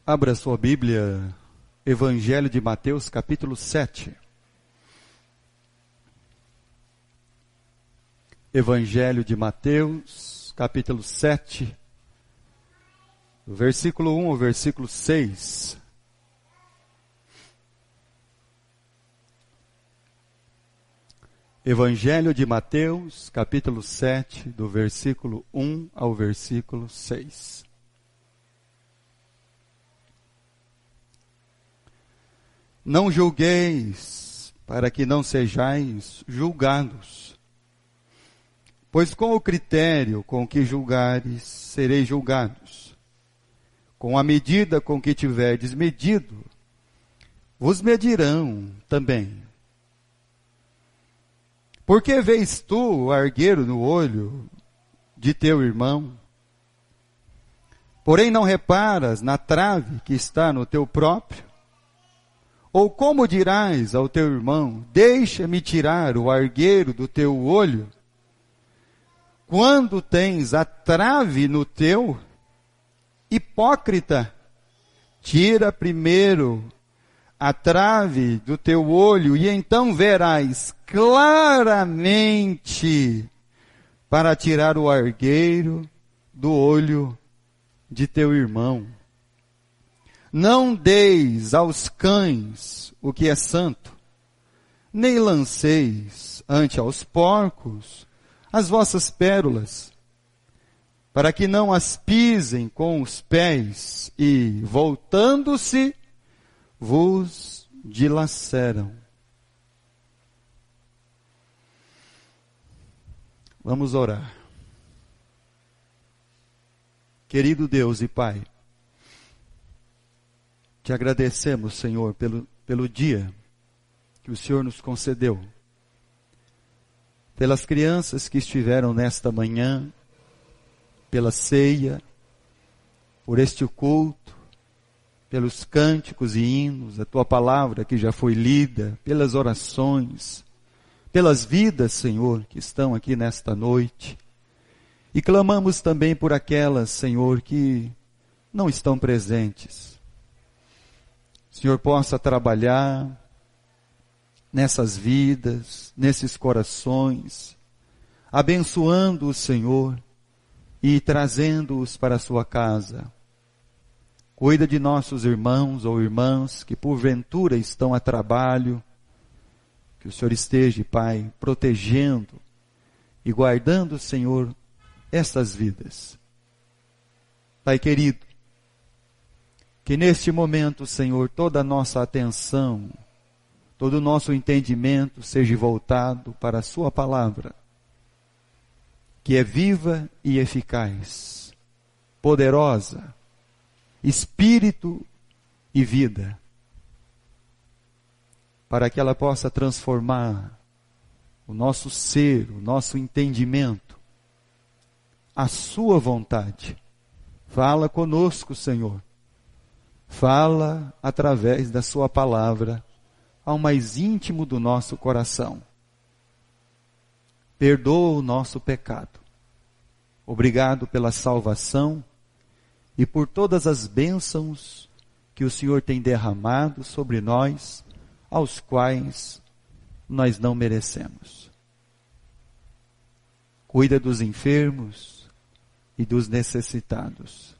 Abra sua Bíblia, Evangelho de Mateus, capítulo 7. Evangelho de Mateus, capítulo 7, do versículo 1 ao versículo 6. Evangelho de Mateus, capítulo 7, do versículo 1 ao versículo 6. Não julgueis, para que não sejais julgados. Pois com o critério com que julgares, sereis julgados. Com a medida com que tiverdes medido, vos medirão também. Por que vês tu o argueiro no olho de teu irmão? Porém não reparas na trave que está no teu próprio? Ou como dirás ao teu irmão, deixa-me tirar o argueiro do teu olho, quando tens a trave no teu? Hipócrita, tira primeiro a trave do teu olho, e então verás claramente para tirar o argueiro do olho de teu irmão. Não deis aos cães o que é santo, nem lanceis ante aos porcos as vossas pérolas, para que não as pisem com os pés e, voltando-se, vos dilaceram. Vamos orar. Querido Deus e Pai, te agradecemos, Senhor, pelo dia que o Senhor nos concedeu, pelas crianças que estiveram nesta manhã, pela ceia, por este culto, pelos cânticos e hinos, a tua palavra que já foi lida, pelas orações, pelas vidas, Senhor, que estão aqui nesta noite. E clamamos também por aquelas, Senhor, que não estão presentes. O Senhor possa trabalhar nessas vidas, nesses corações, abençoando o Senhor e trazendo-os para a sua casa. Cuida de nossos irmãos ou irmãs que porventura estão a trabalho. Que o Senhor esteja, Pai, protegendo e guardando, Senhor, estas vidas. Pai querido, que neste momento, Senhor, toda a nossa atenção, todo o nosso entendimento seja voltado para a sua palavra, que é viva e eficaz, poderosa, espírito e vida, para que ela possa transformar o nosso ser, o nosso entendimento, a sua vontade. Fala conosco, Senhor. Fala através da sua palavra ao mais íntimo do nosso coração. Perdoa o nosso pecado. Obrigado pela salvação e por todas as bênçãos que o Senhor tem derramado sobre nós, aos quais nós não merecemos. Cuida dos enfermos e dos necessitados.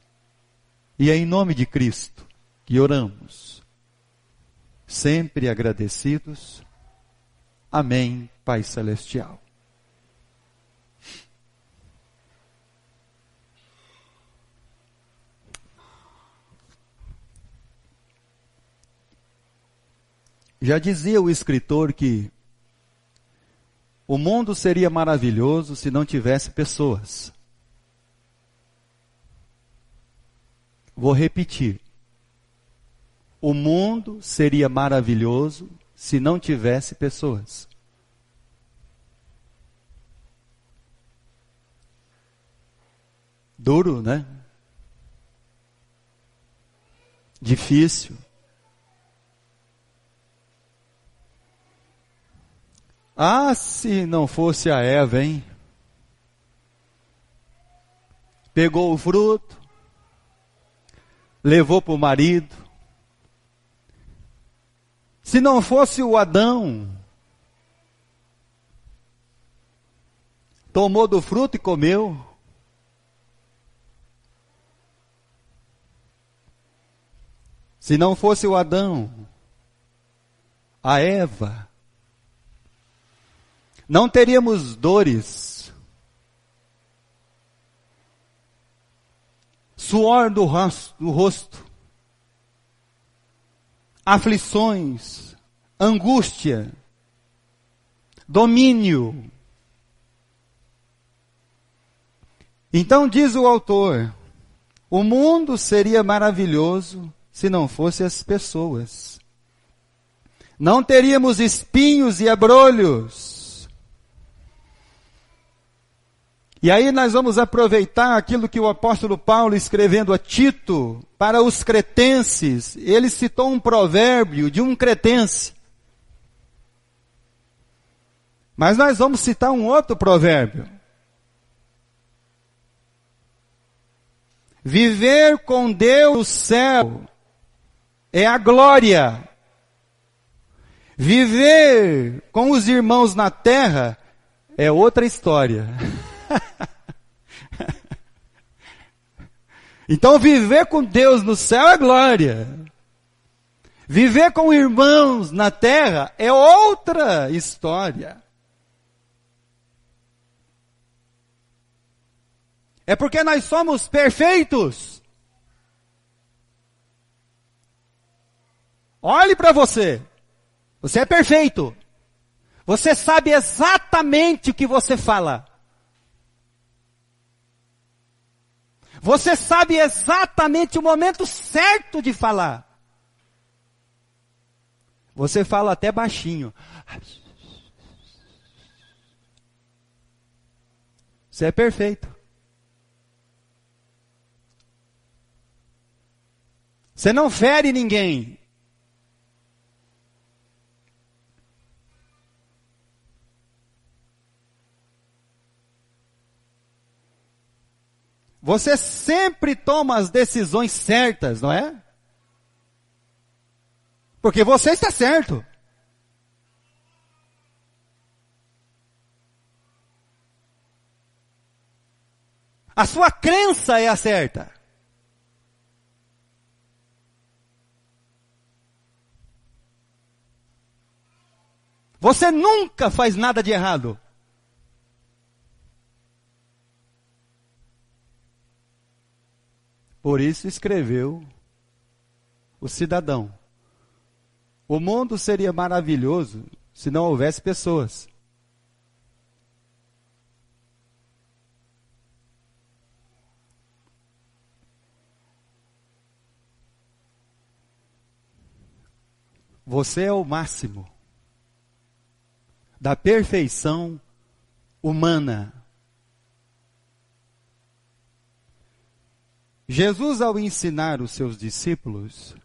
E é em nome de Cristo que oramos, sempre agradecidos. Amém, Pai Celestial. Já dizia o escritor que o mundo seria maravilhoso se não tivesse pessoas. Vou repetir. O mundo seria maravilhoso se não tivesse pessoas. Duro, né? Difícil. Ah, se não fosse a Eva, hein? Pegou o fruto, levou para o marido. Se não fosse o Adão, tomou do fruto e comeu. Se não fosse o Adão, a Eva, não teríamos dores, suor do rosto, aflições, angústia, domínio. Então diz o autor, o mundo seria maravilhoso se não fossem as pessoas. Não teríamos espinhos e abrolhos. E aí nós vamos aproveitar aquilo que o apóstolo Paulo, escrevendo a Tito, para os cretenses, ele citou um provérbio de um cretense. Mas nós vamos citar um outro provérbio. Viver com Deus no céu é a glória. Viver com os irmãos na terra é outra história. Então viver com Deus no céu é glória. Viver com irmãos na terra é outra história. É porque nós somos perfeitos. Olhe para você. Você é perfeito. Você sabe exatamente o que você fala. Você sabe exatamente o momento certo de falar. Você fala até baixinho. Você é perfeito. Você não fere ninguém. Você sempre toma as decisões certas, não é? Porque você está certo. A sua crença é a certa. Você nunca faz nada de errado. Por isso escreveu o cidadão. O mundo seria maravilhoso se não houvesse pessoas. Você é o máximo da perfeição humana. Jesus, ao ensinar os seus discípulos,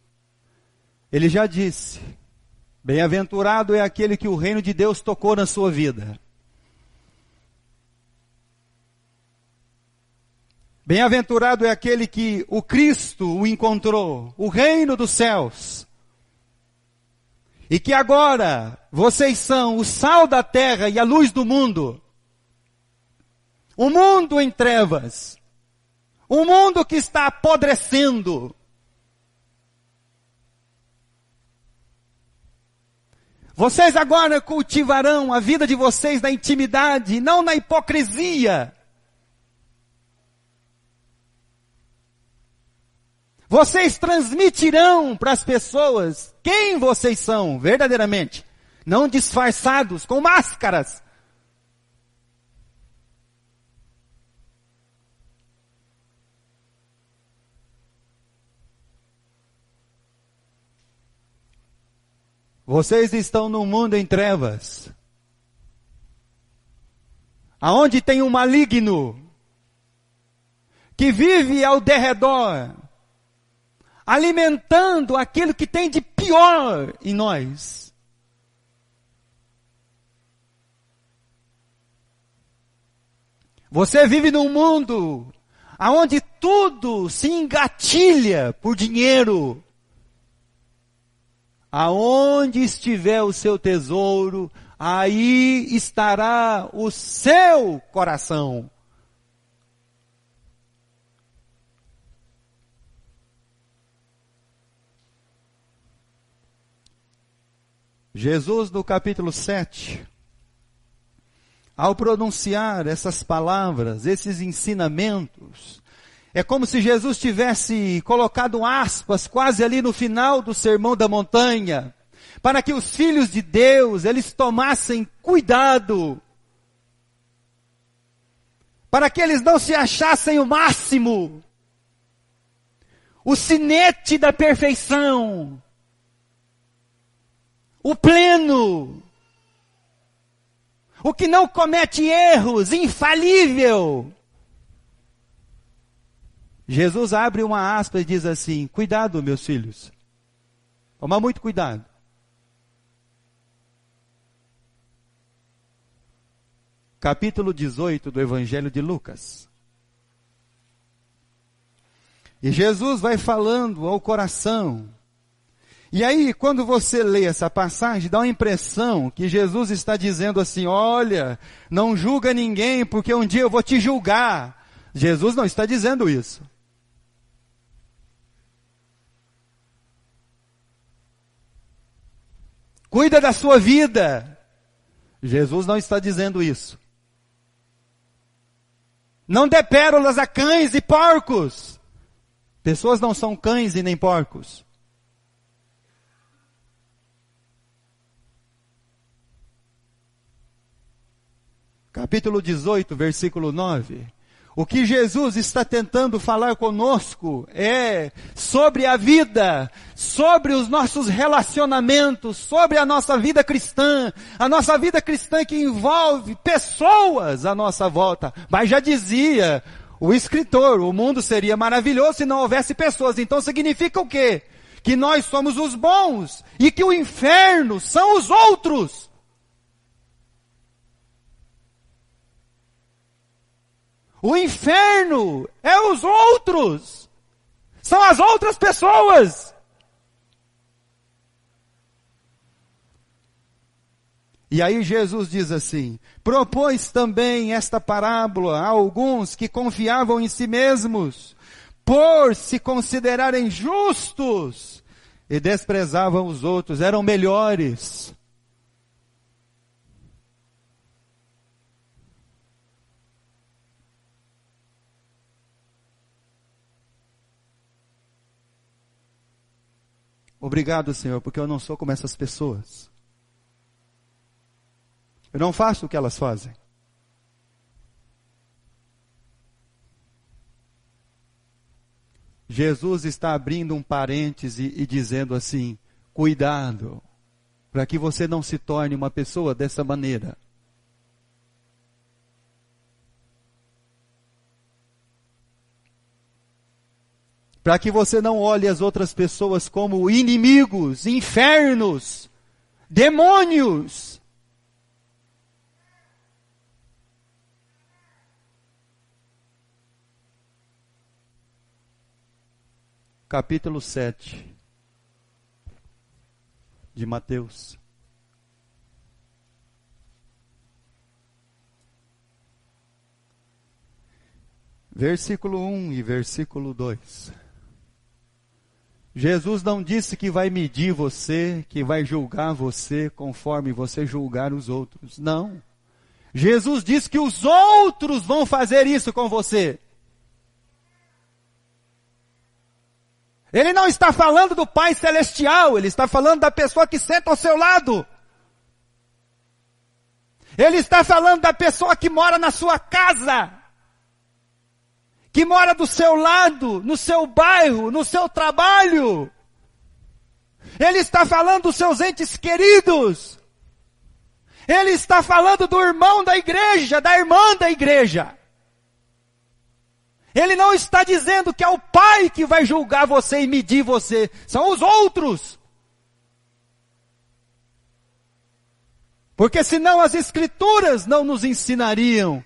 ele já disse, bem-aventurado é aquele que o reino de Deus tocou na sua vida. Bem-aventurado é aquele que o Cristo o encontrou, o reino dos céus. E que agora vocês são o sal da terra e a luz do mundo. O mundo em trevas. Um mundo que está apodrecendo. Vocês agora cultivarão a vida de vocês na intimidade, não na hipocrisia. Vocês transmitirão para as pessoas quem vocês são, verdadeiramente. Não disfarçados, com máscaras. Vocês estão num mundo em trevas, aonde tem um maligno, que vive ao derredor, alimentando aquilo que tem de pior em nós. Você vive num mundo aonde tudo se engatilha por dinheiro. Aonde estiver o seu tesouro, aí estará o seu coração. Jesus, no capítulo 7, ao pronunciar essas palavras, esses ensinamentos, é como se Jesus tivesse colocado aspas quase ali no final do Sermão da Montanha, para que os filhos de Deus, eles tomassem cuidado, para que eles não se achassem o máximo, o sinete da perfeição, o pleno, o que não comete erros, infalível. Jesus abre uma aspa e diz assim: cuidado, meus filhos, toma muito cuidado. Capítulo 18 do Evangelho de Lucas. E Jesus vai falando ao coração. E aí, quando você lê essa passagem, dá uma impressão que Jesus está dizendo assim: olha, não julga ninguém, porque um dia eu vou te julgar. Jesus não está dizendo isso. Cuida da sua vida. Jesus não está dizendo isso. Não dê pérolas a cães e porcos. Pessoas não são cães e nem porcos. Capítulo 18, versículo 9. O que Jesus está tentando falar conosco é sobre a vida, sobre os nossos relacionamentos, sobre a nossa vida cristã que envolve pessoas à nossa volta. Mas já dizia o escritor, o mundo seria maravilhoso se não houvesse pessoas. Então significa o quê? Que nós somos os bons e que o inferno são os outros. O inferno é os outros. São as outras pessoas. E aí Jesus diz assim: propôs também esta parábola a alguns que confiavam em si mesmos, por se considerarem justos, e desprezavam os outros, eram melhores. Obrigado, Senhor, porque eu não sou como essas pessoas. Eu não faço o que elas fazem. Jesus está abrindo um parêntese e dizendo assim: cuidado, para que você não se torne uma pessoa dessa maneira. Para que você não olhe as outras pessoas como inimigos, infernos, demônios. Capítulo 7 de Mateus. Versículo 1 e versículo 2. Jesus não disse que vai medir você, que vai julgar você conforme você julgar os outros. Não. Jesus disse que os outros vão fazer isso com você. Ele não está falando do Pai Celestial, ele está falando da pessoa que senta ao seu lado. Ele está falando da pessoa que mora na sua casa, que mora do seu lado, no seu bairro, no seu trabalho. Ele está falando dos seus entes queridos. Ele está falando do irmão da igreja, da irmã da igreja. Ele não está dizendo que é o Pai que vai julgar você e medir você. São os outros. Porque senão as Escrituras não nos ensinariam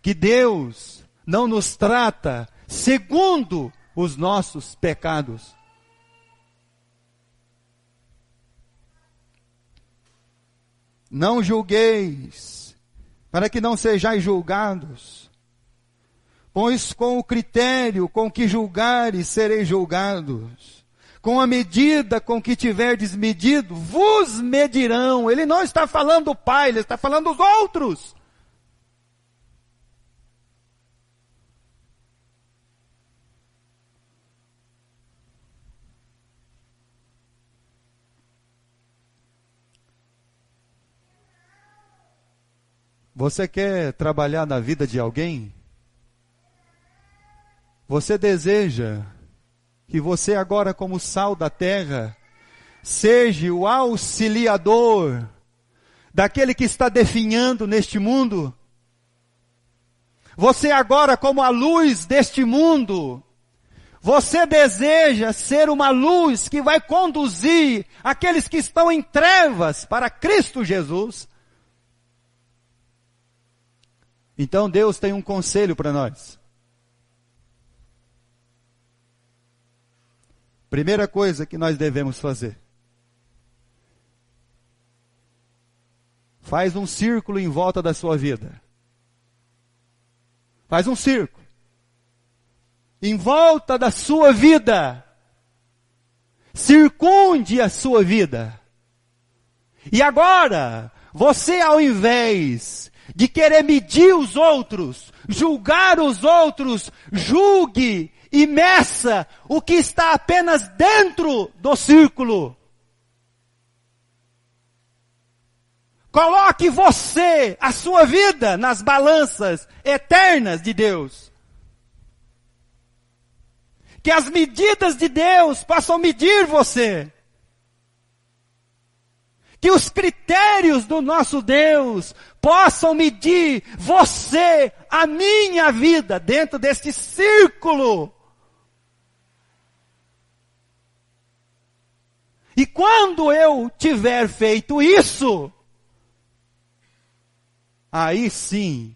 que Deus não nos trata segundo os nossos pecados. Não julgueis, para que não sejais julgados. Pois com o critério com que julgares, sereis julgados. Com a medida com que tiverdes medido, vos medirão. Ele não está falando do Pai, ele está falando dos outros. Você quer trabalhar na vida de alguém? Você deseja que você agora, como sal da terra, seja o auxiliador daquele que está definhando neste mundo? Você agora, como a luz deste mundo, você deseja ser uma luz que vai conduzir aqueles que estão em trevas para Cristo Jesus? Então Deus tem um conselho para nós. Primeira coisa que nós devemos fazer: faz um círculo em volta da sua vida. Faz um círculo em volta da sua vida. Circunde a sua vida. E agora, você, ao invés de querer medir os outros, julgar os outros, julgue e meça o que está apenas dentro do círculo. Coloque você, a sua vida, nas balanças eternas de Deus. Que as medidas de Deus possam medir você. Que os critérios do nosso Deus possam medir você, a minha vida, dentro deste círculo. E quando eu tiver feito isso, aí sim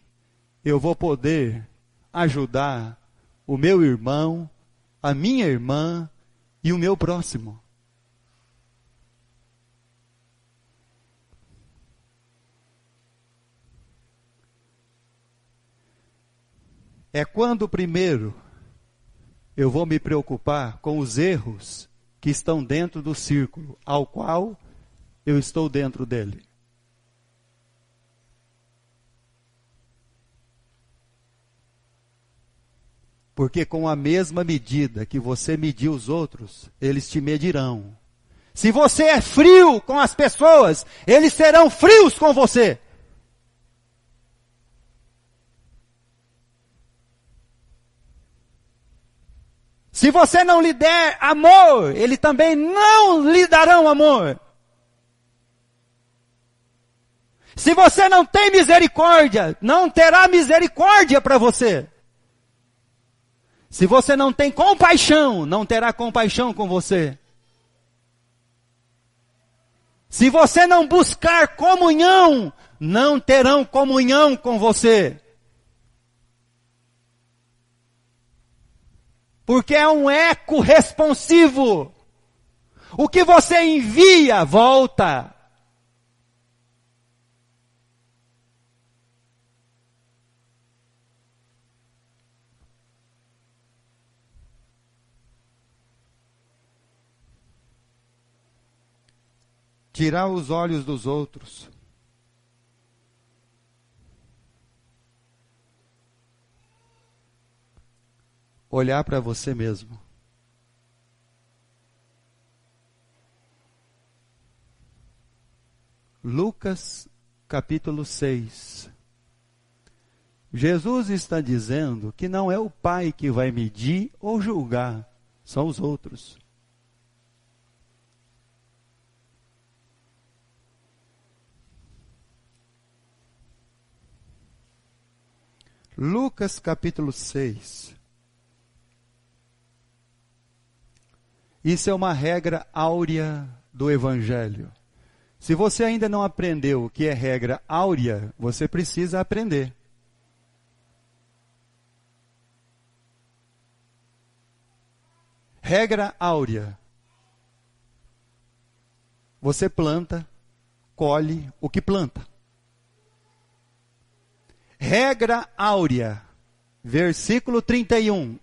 eu vou poder ajudar o meu irmão, a minha irmã e o meu próximo. É quando primeiro eu vou me preocupar com os erros que estão dentro do círculo, ao qual eu estou dentro dele. Porque com a mesma medida que você medir os outros, eles te medirão. Se você é frio com as pessoas, eles serão frios com você. Se você não lhe der amor, eles também não lhe darão amor. Se você não tem misericórdia, não terá misericórdia para você. Se você não tem compaixão, não terá compaixão com você. Se você não buscar comunhão, não terão comunhão com você. Porque é um eco responsivo. O que você envia, volta. Tirar os olhos dos outros. Olhar para você mesmo. Lucas capítulo 6. Jesus está dizendo que não é o Pai que vai medir ou julgar, são os outros. Lucas capítulo 6. Isso é uma regra áurea do Evangelho. Se você ainda não aprendeu o que é regra áurea, você precisa aprender. Regra áurea. Você planta, colhe o que planta. Regra áurea. Versículo 31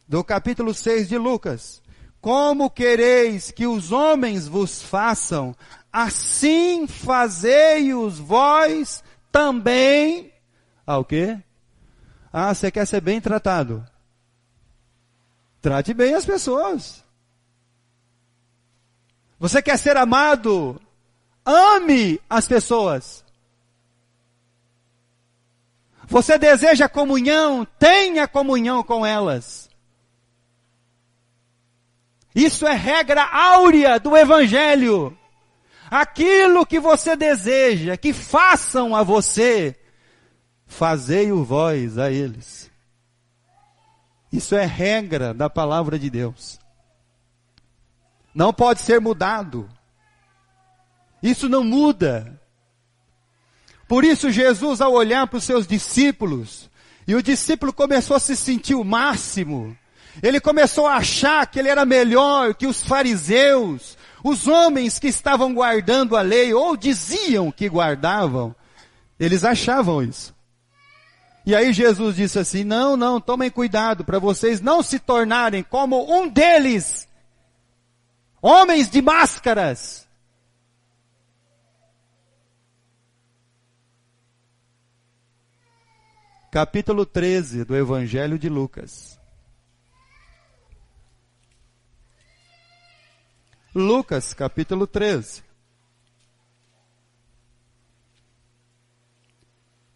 do capítulo 6 de Lucas. Como quereis que os homens vos façam, assim fazei-os vós também. O quê? Você quer ser bem tratado? Trate bem as pessoas. Você quer ser amado? Ame as pessoas. Você deseja comunhão? Tenha comunhão com elas. Isso é regra áurea do Evangelho. Aquilo que você deseja que façam a você, fazei-o vós a eles. Isso é regra da palavra de Deus. Não pode ser mudado. Isso não muda. Por isso Jesus, ao olhar para os seus discípulos, e o discípulo começou a se sentir o máximo, ele começou a achar que ele era melhor que os fariseus, os homens que estavam guardando a lei, ou diziam que guardavam, eles achavam isso. E aí Jesus disse assim, não, tomem cuidado para vocês não se tornarem como um deles, homens de máscaras. Capítulo 13 do Evangelho de Lucas. Lucas, capítulo 13.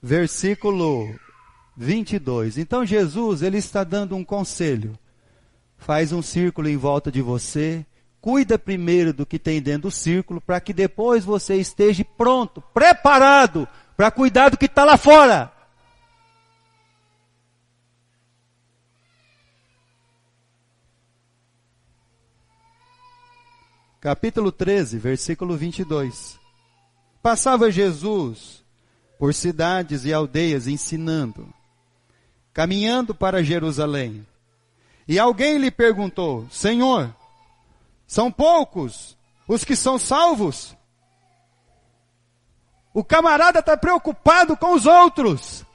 Versículo 22. Então Jesus, ele está dando um conselho. Faz um círculo em volta de você. Cuida primeiro do que tem dentro do círculo, para que depois você esteja pronto, preparado, para cuidar do que está lá fora. Capítulo 13, versículo 22. Passava Jesus por cidades e aldeias ensinando, caminhando para Jerusalém. E alguém lhe perguntou, Senhor, são poucos os que são salvos? O camarada está preocupado com os outros.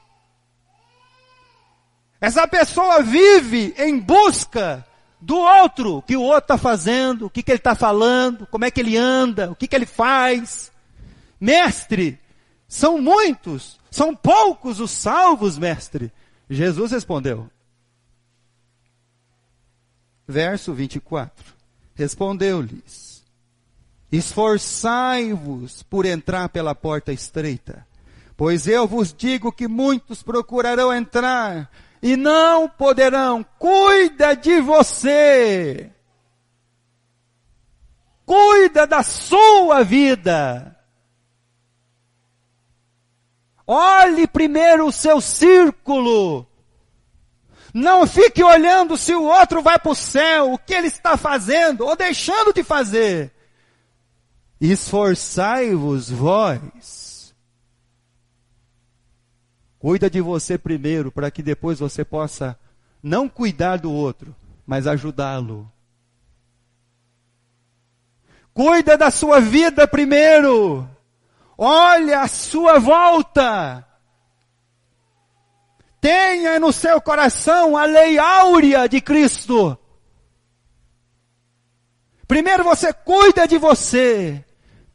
Essa pessoa vive em busca do outro, o que o outro está fazendo, o que ele está falando, como é que ele anda, o que ele faz. Mestre, são muitos, são poucos os salvos, mestre. Jesus respondeu. Verso 24. Respondeu-lhes, esforçai-vos por entrar pela porta estreita, pois eu vos digo que muitos procurarão entrar e não poderão. Cuida de você. Cuida da sua vida. Olhe primeiro o seu círculo. Não fique olhando se o outro vai para o céu, o que ele está fazendo ou deixando de fazer. Esforçai-vos vós. Cuida de você primeiro, para que depois você possa não cuidar do outro, mas ajudá-lo. Cuida da sua vida primeiro. Olha a sua volta. Tenha no seu coração a lei áurea de Cristo. Primeiro você cuida de você,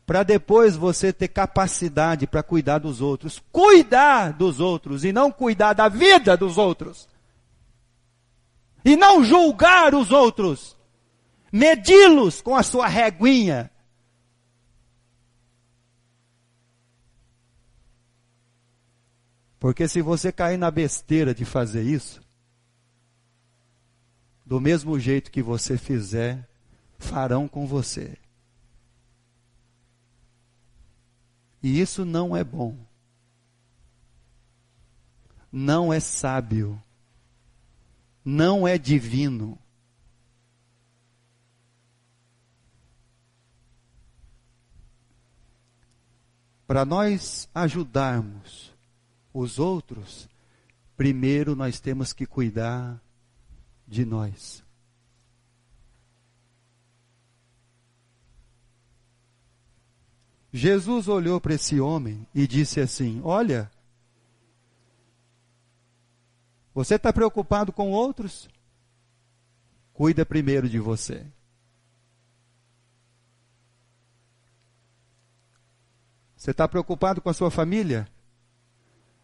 para depois você ter capacidade para cuidar dos outros. Cuidar dos outros e não cuidar da vida dos outros. E não julgar os outros. Medi-los com a sua reguinha. Porque se você cair na besteira de fazer isso, do mesmo jeito que você fizer, farão com você. E isso não é bom. Não é sábio. Não é divino. Para nós ajudarmos os outros, primeiro nós temos que cuidar de nós. Jesus olhou para esse homem e disse assim: olha, você está preocupado com outros? Cuida primeiro de você. Você está preocupado com a sua família?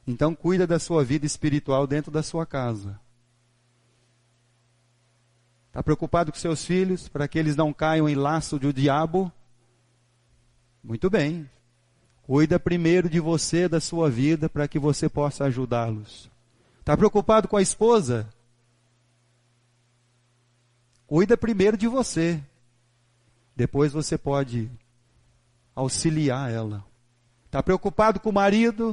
Então cuida da sua vida espiritual dentro da sua casa. Está preocupado com seus filhos, para que eles não caiam em laço do diabo? Muito bem. Cuida primeiro de você, da sua vida, para que você possa ajudá-los. Está preocupado com a esposa? Cuida primeiro de você. Depois você pode auxiliar ela. Está preocupado com o marido?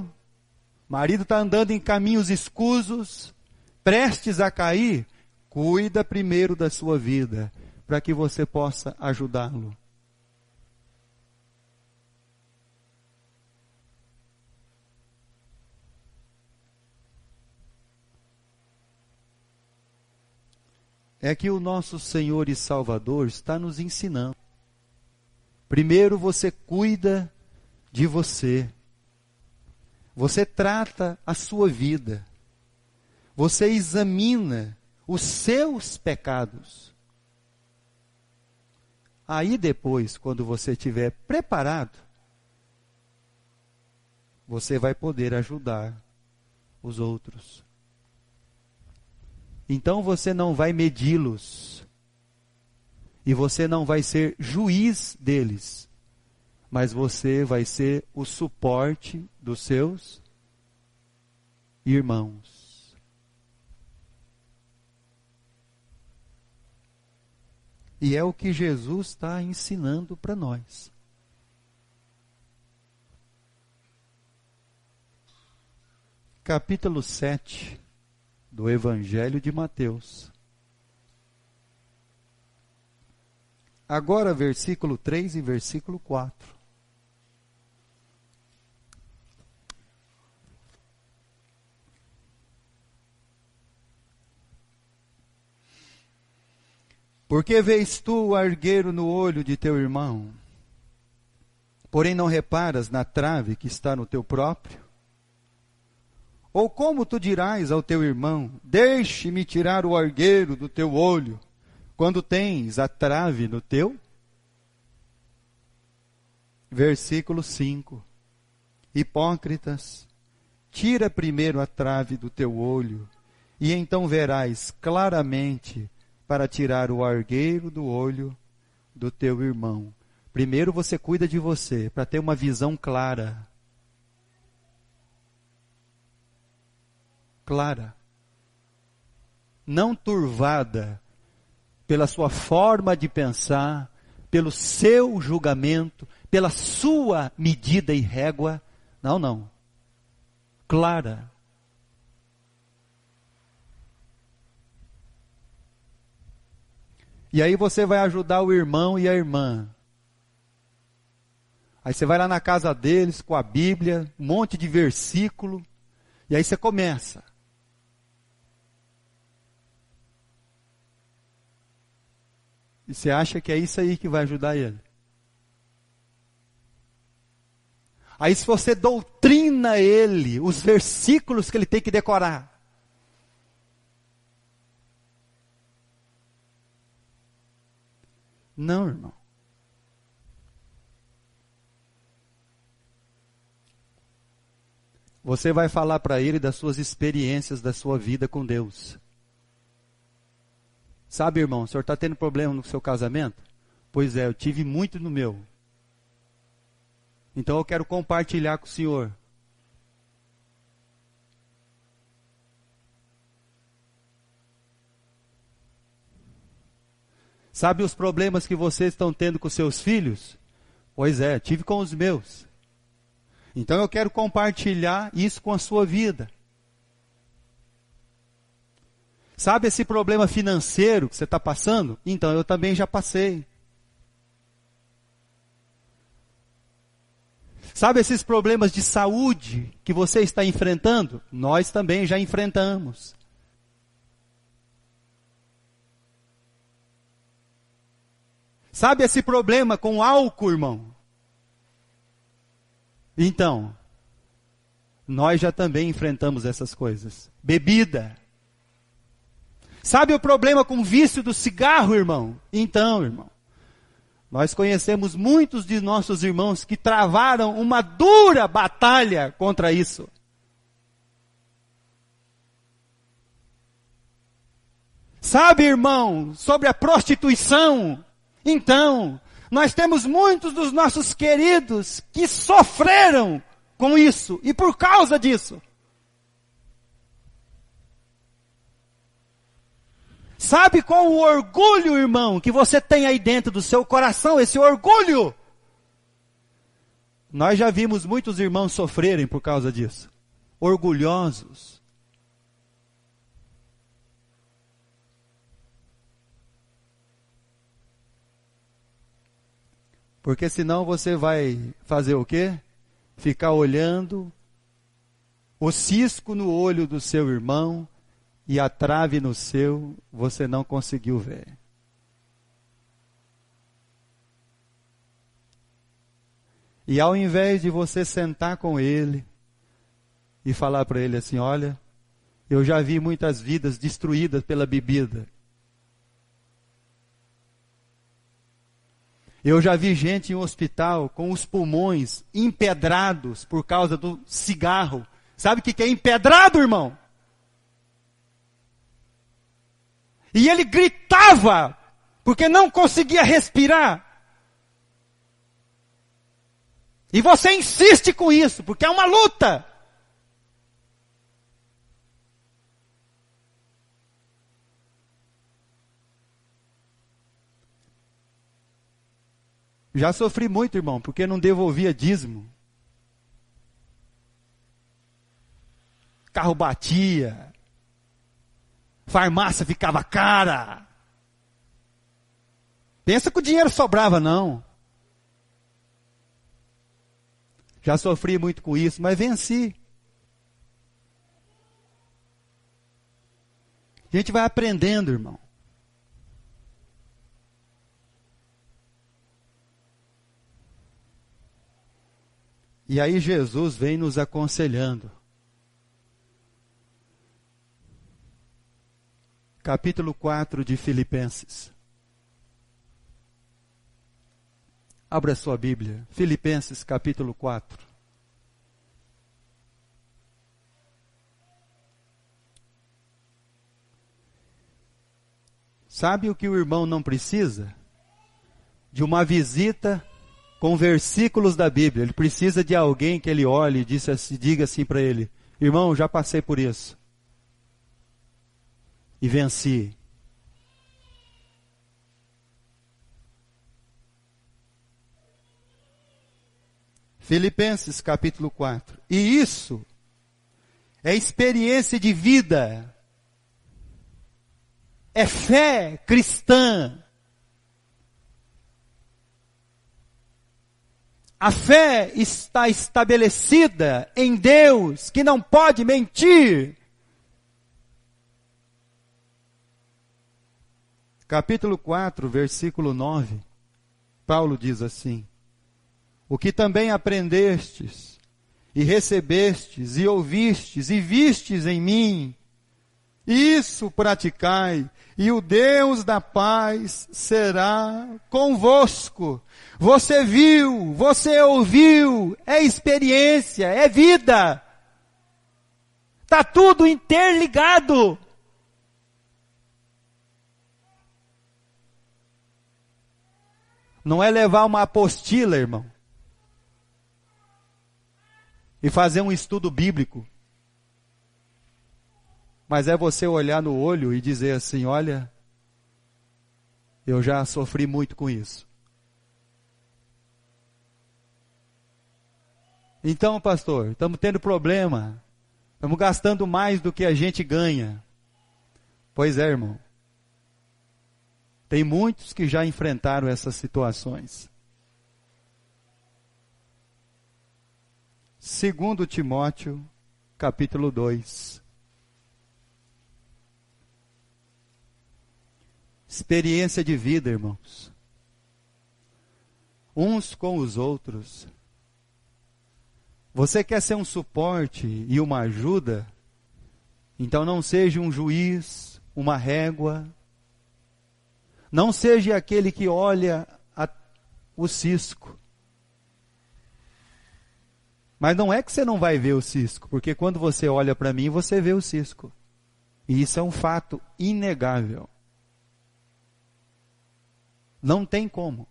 O marido está andando em caminhos escusos, prestes a cair? Cuida primeiro da sua vida, para que você possa ajudá-lo. É que o nosso Senhor e Salvador está nos ensinando. Primeiro você cuida de você. Você trata a sua vida. Você examina os seus pecados. Aí depois, quando você estiver preparado, você vai poder ajudar os outros. Então você não vai medi-los. E você não vai ser juiz deles. Mas você vai ser o suporte dos seus irmãos. E é o que Jesus está ensinando para nós. Capítulo 7 do Evangelho de Mateus. Agora versículo 3 e versículo 4. Por que vês tu o argueiro no olho de teu irmão, porém não reparas na trave que está no teu próprio? Ou como tu dirás ao teu irmão: deixe-me tirar o argueiro do teu olho, quando tens a trave no teu? Versículo 5. Hipócritas, tira primeiro a trave do teu olho, e então verás claramente para tirar o argueiro do olho do teu irmão. Primeiro você cuida de você, para ter uma visão clara. Clara. Não turvada pela sua forma de pensar, pelo seu julgamento, pela sua medida e régua. Não, não. Clara. E aí você vai ajudar o irmão e a irmã. Aí você vai lá na casa deles com a Bíblia, um monte de versículo, e aí você começa. E você acha que é isso aí que vai ajudar ele. Aí se você doutrina ele, os versículos que ele tem que decorar. Não, irmão. Você vai falar para ele das suas experiências da sua vida com Deus. Sabe, irmão, o senhor está tendo problema no seu casamento? Pois é, eu tive muito no meu. Então eu quero compartilhar com o senhor. Sabe os problemas que vocês estão tendo com seus filhos? Pois é, tive com os meus. Então eu quero compartilhar isso com a sua vida. Sabe esse problema financeiro que você está passando? Então eu também já passei. Sabe esses problemas de saúde que você está enfrentando? Nós também já enfrentamos. Sabe esse problema com álcool, irmão? Então, nós já também enfrentamos essas coisas. Bebida. Sabe o problema com o vício do cigarro, irmão? Então, irmão, nós conhecemos muitos de nossos irmãos que travaram uma dura batalha contra isso. Sabe, irmão, sobre a prostituição? Então, nós temos muitos dos nossos queridos que sofreram com isso e por causa disso. Sabe qual o orgulho, irmão, que você tem aí dentro do seu coração, esse orgulho? Nós já vimos muitos irmãos sofrerem por causa disso. Orgulhosos. Porque senão você vai fazer o quê? Ficar olhando o cisco no olho do seu irmão e a trave no seu, você não conseguiu ver. E ao invés de você sentar com ele e falar para ele assim, olha, eu já vi muitas vidas destruídas pela bebida. Eu já vi gente em hospital com os pulmões empedrados por causa do cigarro. Sabe o que é empedrado, irmão? E ele gritava, porque não conseguia respirar. E você insiste com isso, porque é uma luta. Já sofri muito, irmão, porque não devolvia dízimo. Carro batia. Farmácia ficava cara. Pensa que o dinheiro sobrava, não. Já sofri muito com isso, mas venci. A gente vai aprendendo, irmão. E aí Jesus vem nos aconselhando. Capítulo 4 de Filipenses. Abra sua Bíblia. Filipenses capítulo 4. Sabe o que o irmão não precisa? De uma visita com versículos da Bíblia. Ele precisa de alguém que ele olhe e diga assim para ele, irmão, já passei por isso. E venci. Filipenses capítulo 4. E isso é experiência de vida. É fé cristã. A fé está estabelecida em Deus, que não pode mentir. Capítulo 4, versículo 9. Paulo diz assim: o que também aprendestes, e recebestes, e ouvistes, e vistes em mim, isso praticai, e o Deus da paz será convosco. Você viu, você ouviu, é experiência, é vida. Está tudo interligado. Não é levar uma apostila, irmão, e fazer um estudo bíblico. Mas é você olhar no olho e dizer assim, olha, eu já sofri muito com isso. Então, pastor, estamos tendo problema. Estamos gastando mais do que a gente ganha. Pois é, irmão. Tem muitos que já enfrentaram essas situações. 2 Timóteo, capítulo 2. Experiência de vida, irmãos. Uns com os outros. Você quer ser um suporte e uma ajuda? Então não seja um juiz, uma régua. Não seja aquele que olha o cisco. Mas não é que você não vai ver o cisco, porque quando você olha para mim, você vê o cisco. E isso é um fato inegável. Não tem como.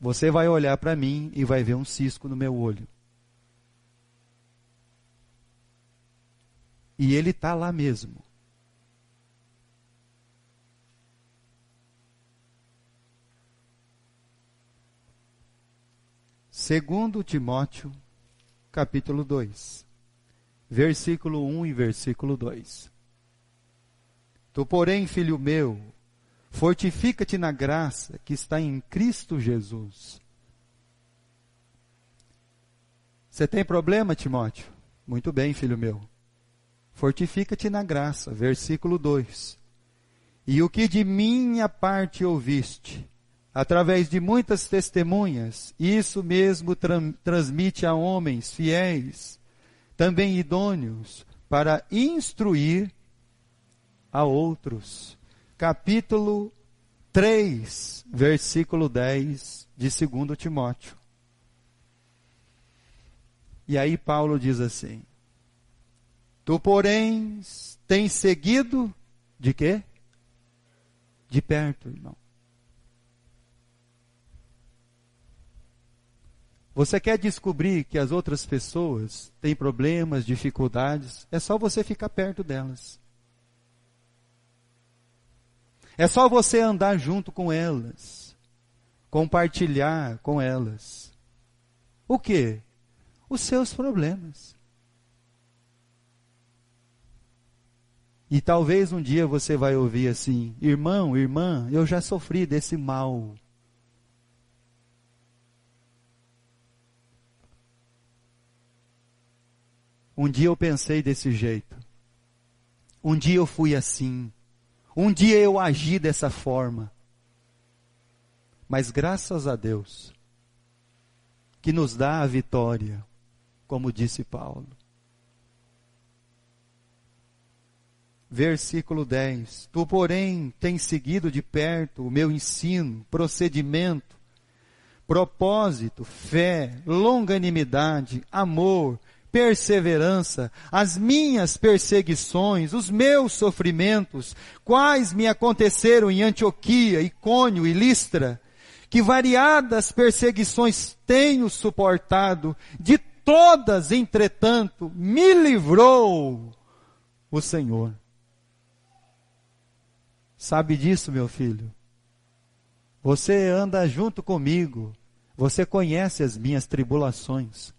Você vai olhar para mim e vai ver um cisco no meu olho. E ele está lá mesmo. Segundo Timóteo, capítulo 2, versículo 1 e versículo 2. Tu, porém, filho meu, fortifica-te na graça que está em Cristo Jesus. Você tem problema, Timóteo? Muito bem, filho meu. Fortifica-te na graça, versículo 2. E o que de minha parte ouviste, através de muitas testemunhas, isso mesmo transmite a homens fiéis, também idôneos, para instruir a outros. Capítulo 3, versículo 10 de 2 Timóteo. E aí Paulo diz assim: tu, porém, tens seguido de quê? De perto, irmão. Você quer descobrir que as outras pessoas têm problemas, dificuldades? É só você ficar perto delas. É só você andar junto com elas. Compartilhar com elas. O quê? Os seus problemas. E talvez um dia você vai ouvir assim: irmão, irmã, eu já sofri desse mal. Um dia eu pensei desse jeito. Um dia eu fui assim. Um dia eu agi dessa forma. Mas graças a Deus, que nos dá a vitória, como disse Paulo. Versículo 10. Tu, porém, tens seguido de perto o meu ensino, procedimento, propósito, fé, longanimidade, amor, perseverança, as minhas perseguições, os meus sofrimentos, quais me aconteceram em Antioquia, Icônio e Listra, que variadas perseguições tenho suportado, de todas, entretanto, me livrou o Senhor. Sabe disso, meu filho? Você anda junto comigo, você conhece as minhas tribulações.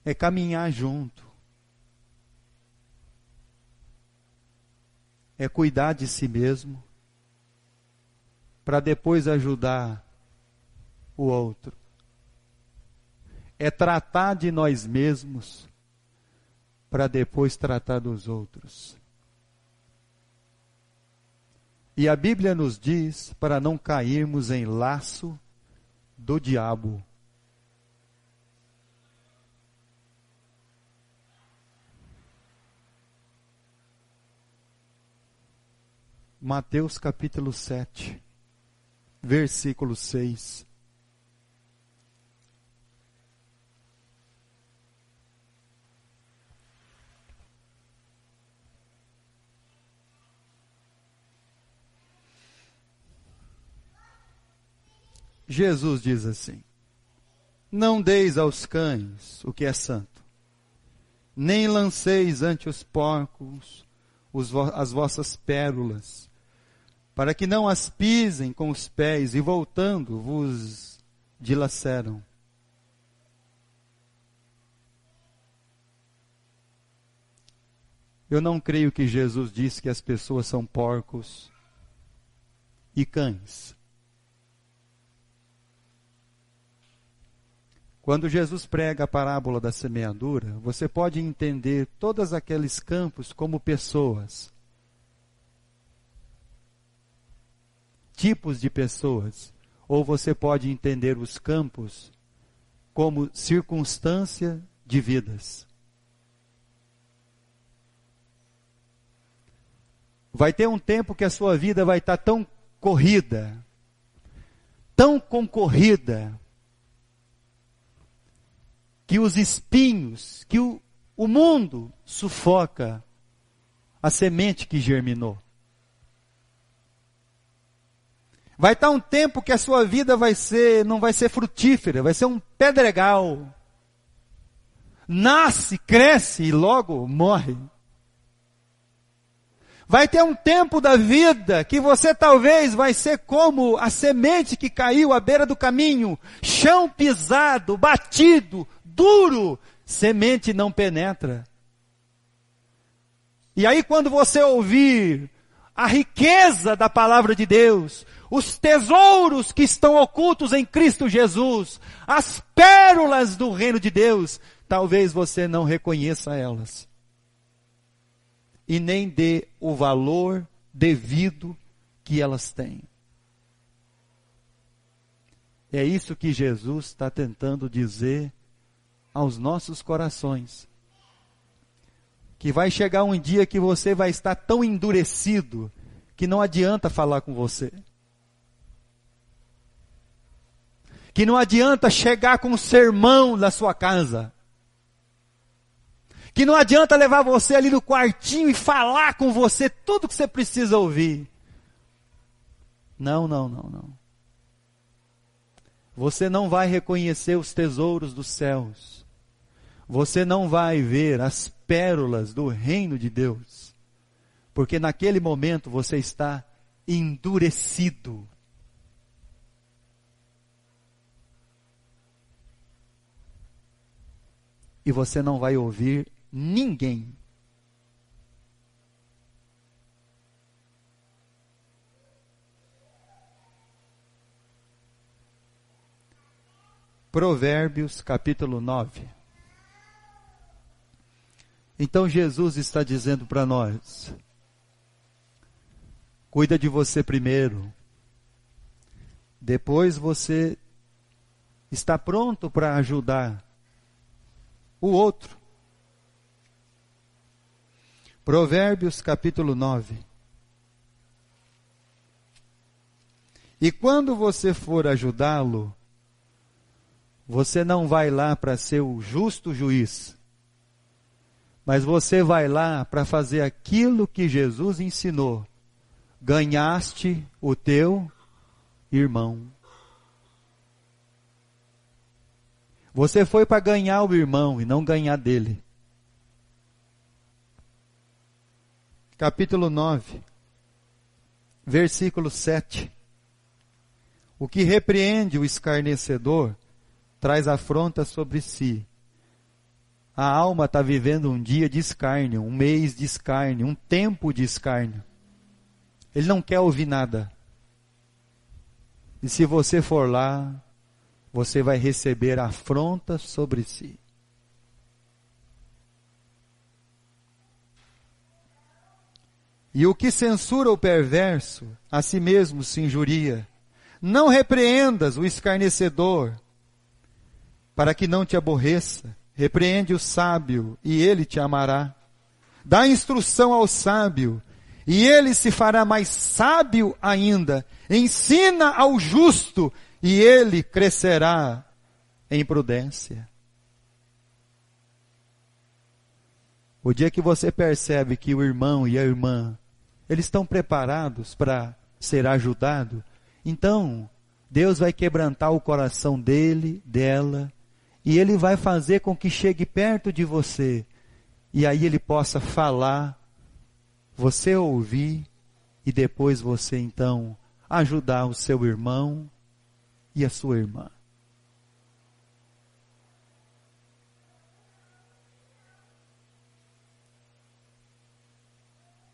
É caminhar junto. É cuidar de si mesmo, para depois ajudar o outro. É tratar de nós mesmos, para depois tratar dos outros. E a Bíblia nos diz para não cairmos em laço do diabo. Mateus capítulo 7, versículo 6. Jesus diz assim: não deis aos cães o que é santo, nem lanceis ante os porcos as vossas pérolas, para que não as pisem com os pés e voltando vos dilaceram. Eu não creio que Jesus disse que as pessoas são porcos e cães. Quando Jesus prega a parábola da semeadura, você pode entender todos aqueles campos como pessoas. tipos de pessoas, ou você pode entender os campos como circunstância de vidas. Vai ter um tempo que a sua vida vai estar tão corrida, tão concorrida, que os espinhos, que o mundo sufoca a semente que germinou. Vai estar um tempo que a sua vida não vai ser frutífera, vai ser um pedregal. Nasce, cresce e logo morre. Vai ter um tempo da vida que você talvez vai ser como a semente que caiu à beira do caminho, chão pisado, batido, duro, semente não penetra. E aí quando você ouvir a riqueza da palavra de Deus, os tesouros que estão ocultos em Cristo Jesus, as pérolas do reino de Deus, talvez você não reconheça elas. E nem dê o valor devido que elas têm. É isso que Jesus está tentando dizer aos nossos corações. Que vai chegar um dia que você vai estar tão endurecido que não adianta falar com você. Que não adianta chegar com um sermão na sua casa. Que não adianta levar você ali no quartinho e falar com você tudo que você precisa ouvir. Não. Você não vai reconhecer os tesouros dos céus. Você não vai ver as pérolas do reino de Deus. Porque naquele momento você está endurecido. E você não vai ouvir ninguém. Provérbios capítulo 9. Então Jesus está dizendo para nós: cuida de você primeiro, depois você está pronto para ajudar o outro. Provérbios capítulo 9. E quando você for ajudá-lo, você não vai lá para ser o justo juiz, mas você vai lá para fazer aquilo que Jesus ensinou. Ganhaste o teu irmão. Você foi para ganhar o irmão e não ganhar dele. Capítulo 9, versículo 7. O que repreende o escarnecedor traz afronta sobre si. A alma está vivendo um dia de escárnio, um mês de escárnio, um tempo de escárnio. Ele não quer ouvir nada. E se você for lá, você vai receber afronta sobre si. E o que censura o perverso, a si mesmo se injuria. Não repreendas o escarnecedor, para que não te aborreça. Repreende o sábio, e ele te amará. Dá instrução ao sábio, e ele se fará mais sábio ainda. Ensina ao justo, e ele crescerá em prudência. O dia que você percebe que o irmão e a irmã, eles estão preparados para ser ajudados, então Deus vai quebrantar o coração dele, dela, e ele vai fazer com que chegue perto de você, e aí ele possa falar, você ouvir, e depois você então ajudar o seu irmão e a sua irmã.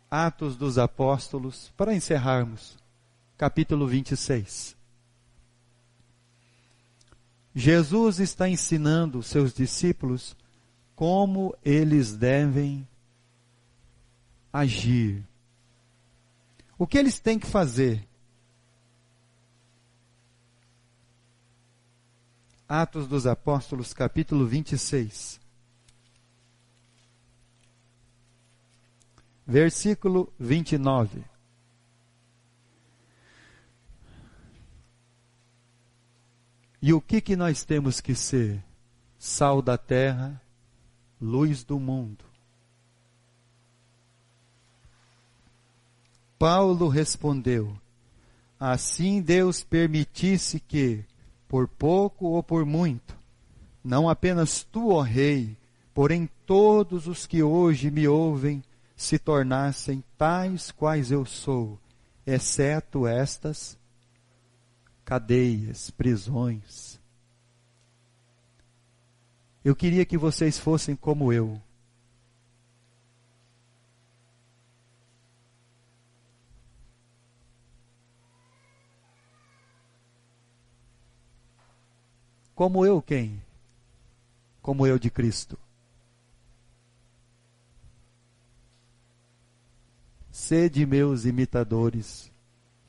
Atos dos Apóstolos, para encerrarmos, capítulo 26. Jesus está ensinando os seus discípulos como eles devem agir. O que eles têm que fazer? Atos dos Apóstolos, capítulo 26. Versículo 29. E o que nós temos que ser? Sal da terra, luz do mundo. Paulo respondeu: assim Deus permitisse que, por pouco ou por muito, não apenas tu, ó Rei, porém todos os que hoje me ouvem, se tornassem tais quais eu sou, exceto estas cadeias, prisões. Eu queria que vocês fossem como eu. Como eu quem? Como eu de Cristo. Sede meus imitadores,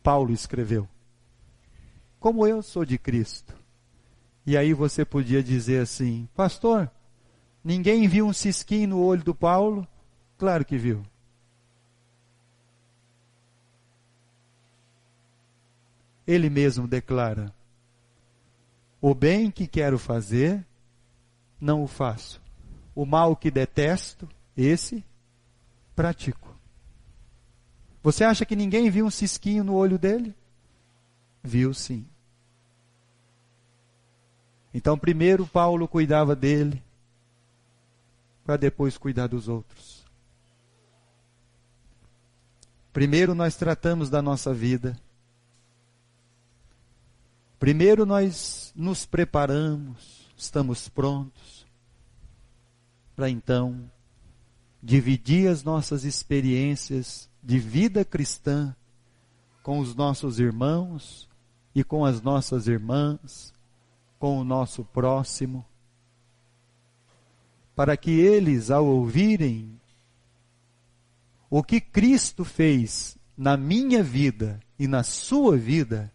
Paulo escreveu. Como eu sou de Cristo. E aí você podia dizer assim: pastor, ninguém viu um cisquinho no olho do Paulo? Claro que viu. Ele mesmo declara: o bem que quero fazer, não o faço. O mal que detesto, esse pratico. Você acha que ninguém viu um cisquinho no olho dele? Viu sim. Então primeiro Paulo cuidava dele, para depois cuidar dos outros. Primeiro nós tratamos da nossa vida. Primeiro nós nos preparamos, estamos prontos, para então dividir as nossas experiências de vida cristã com os nossos irmãos e com as nossas irmãs, com o nosso próximo, para que eles, ao ouvirem o que Cristo fez na minha vida e na sua vida,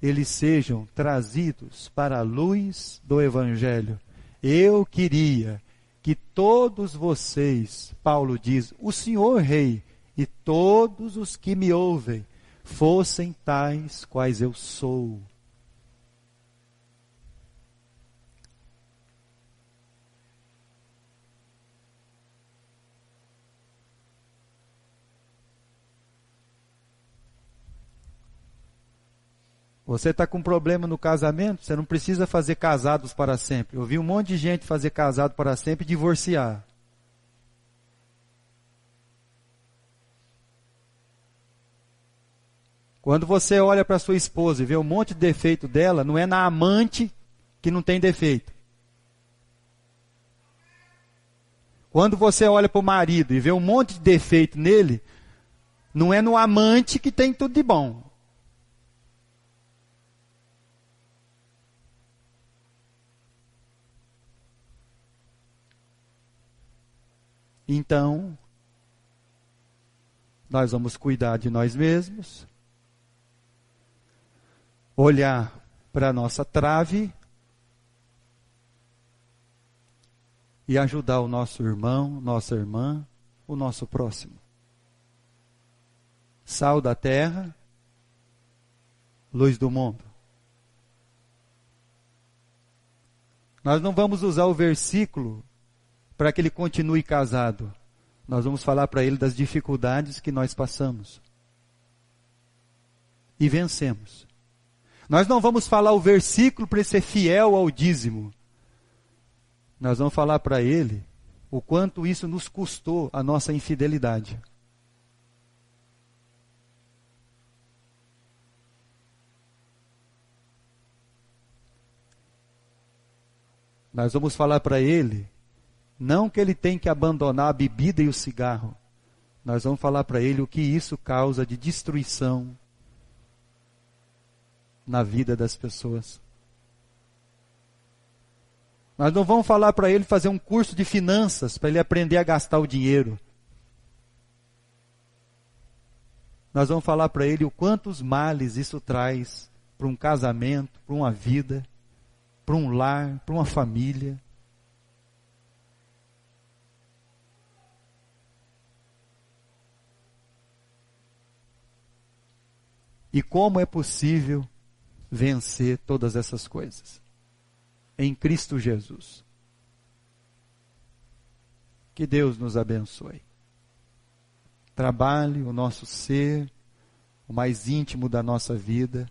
eles sejam trazidos para a luz do Evangelho. Eu queria que todos vocês, Paulo diz, o Senhor Rei, e todos os que me ouvem, fossem tais quais eu sou. Você está com problema no casamento, você não precisa fazer casados para sempre. Eu vi um monte de gente fazer casado para sempre e divorciar. Quando você olha para sua esposa e vê um monte de defeito dela, não é na amante que não tem defeito. Quando você olha para o marido e vê um monte de defeito nele, não é no amante que tem tudo de bom. Então, nós vamos cuidar de nós mesmos, olhar para a nossa trave e ajudar o nosso irmão, nossa irmã, o nosso próximo. Sal da terra, luz do mundo. Nós não vamos usar o versículo para que ele continue casado. Nós vamos falar para ele das dificuldades que nós passamos. E vencemos. Nós não vamos falar o versículo para ele ser fiel ao dízimo. Nós vamos falar para ele o quanto isso nos custou a nossa infidelidade. Nós vamos falar para ele, não que ele tem que abandonar a bebida e o cigarro. Nós vamos falar para ele o que isso causa de destruição na vida das pessoas. Nós não vamos falar para ele fazer um curso de finanças, para ele aprender a gastar o dinheiro. Nós vamos falar para ele o quantos males isso traz para um casamento, para uma vida. para um lar, para uma família. E como é possível vencer todas essas coisas? Em Cristo Jesus. Que Deus nos abençoe. Trabalhe o nosso ser, o mais íntimo da nossa vida,